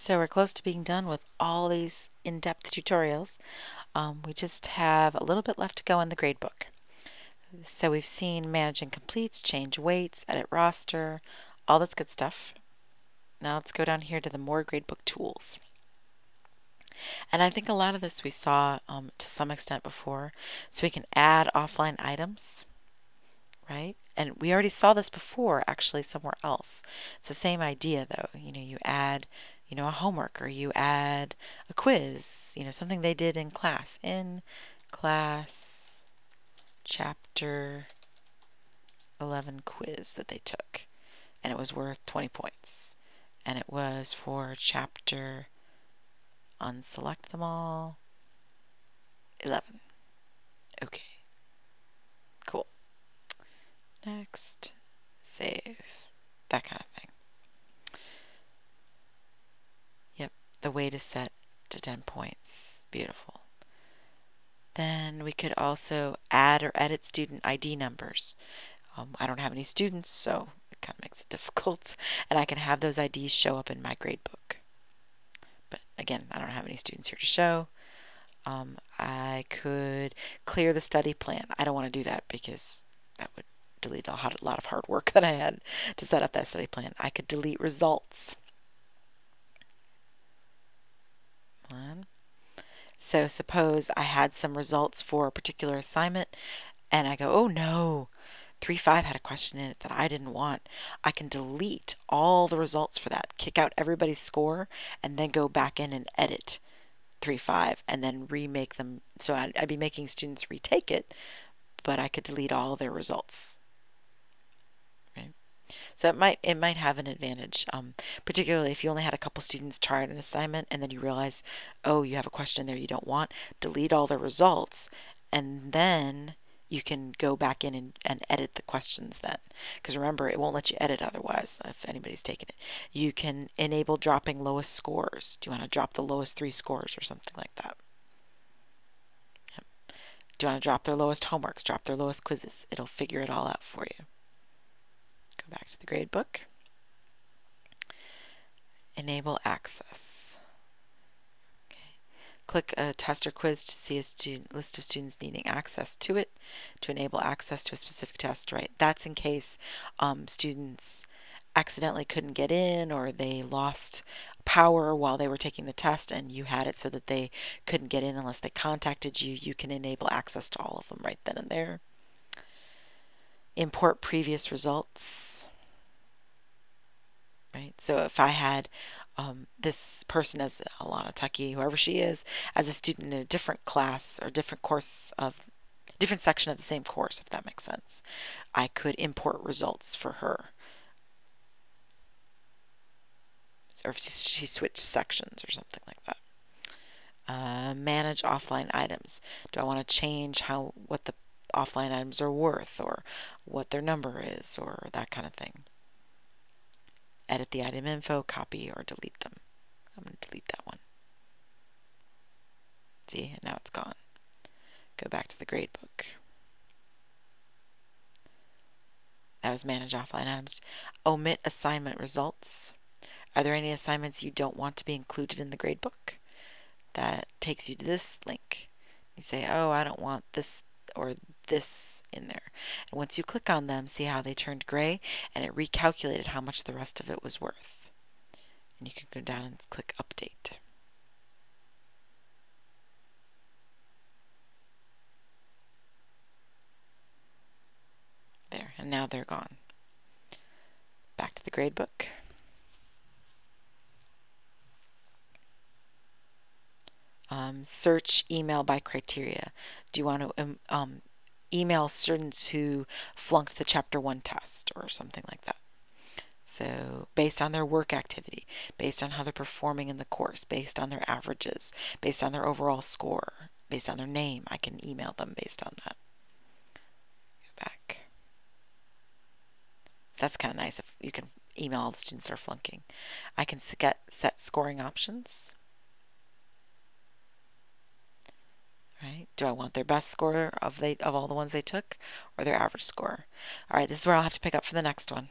So we're close to being done with all these in-depth tutorials. We just have a little bit left to go in the gradebook. So we've seen manage incompletes, change weights, edit roster, all this good stuff. Now let's go down here to the more Gradebook Tools. And I think a lot of this we saw to some extent before. So we can add offline items, right? And we already saw this before actually somewhere else. It's the same idea though. You add a homework, or you add a quiz, something they did in class. In class chapter 11 quiz that they took, and it was worth 20 points. And it was for chapter, unselect them all, 11. Okay, cool. Next, save, that kind of thing. Yep, the weight is set to 10 points. Beautiful. Then we could also add or edit student ID numbers. I don't have any students, so it kind of makes it difficult. And I can have those IDs show up in my gradebook. But again, I don't have any students here to show. I could clear the study plan. I don't want to do that because that would delete a lot of hard work that I had to set up that study plan. I could delete results. So suppose I had some results for a particular assignment and I go, oh no, 3.5 had a question in it that I didn't want. I can delete all the results for that, kick out everybody's score, and then go back in and edit 3.5 and then remake them. So I'd be making students retake it, but I could delete all their results. Right? So it might have an advantage, particularly if you only had a couple students try an assignment and then you realize, oh, you have a question there you don't want. Delete all the results, and then you can go back in and edit the questions then. Because remember, it won't let you edit otherwise if anybody's taken it. You can enable dropping lowest scores. Do you want to drop the lowest 3 scores or something like that? Yep. Do you want to drop their lowest homeworks, drop their lowest quizzes? It'll figure it all out for you. Go back to the gradebook. Enable access. Click a test or quiz to see a list of students needing access to it, to enable access to a specific test, right? That's in case students accidentally couldn't get in, or they lost power while they were taking the test and you had it so that they couldn't get in unless they contacted you. You can enable access to all of them right then and there. Import previous results. Right? So if I had this person as Alana Tucky, whoever she is, as a student in a different class or different course of different section of the same course, if that makes sense, I could import results for her. Or if she switched sections or something like that. Manage offline items. Do I want to change what the offline items are worth, or what their number is, or that kind of thing? Edit the item info, copy or delete them. I'm going to delete that one. See, and now it's gone. Go back to the gradebook. That was manage offline items. Omit assignment results. Are there any assignments you don't want to be included in the gradebook? That takes you to this link. You say, oh, I don't want this or this in there. And once you click on them, see how they turned gray, and it recalculated how much the rest of it was worth. And you can go down and click update. There, and now they're gone. Back to the gradebook. Search email by criteria. Do you want to email students who flunked the Chapter 1 test or something like that? So based on their work activity, based on how they're performing in the course, based on their averages, based on their overall score, based on their name, I can email them based on that. Go back. So that's kind of nice if you can email all the students that are flunking. I can set scoring options. Right? Do I want their best score of all the ones they took, or their average score? All right, this is where I'll have to pick up for the next one.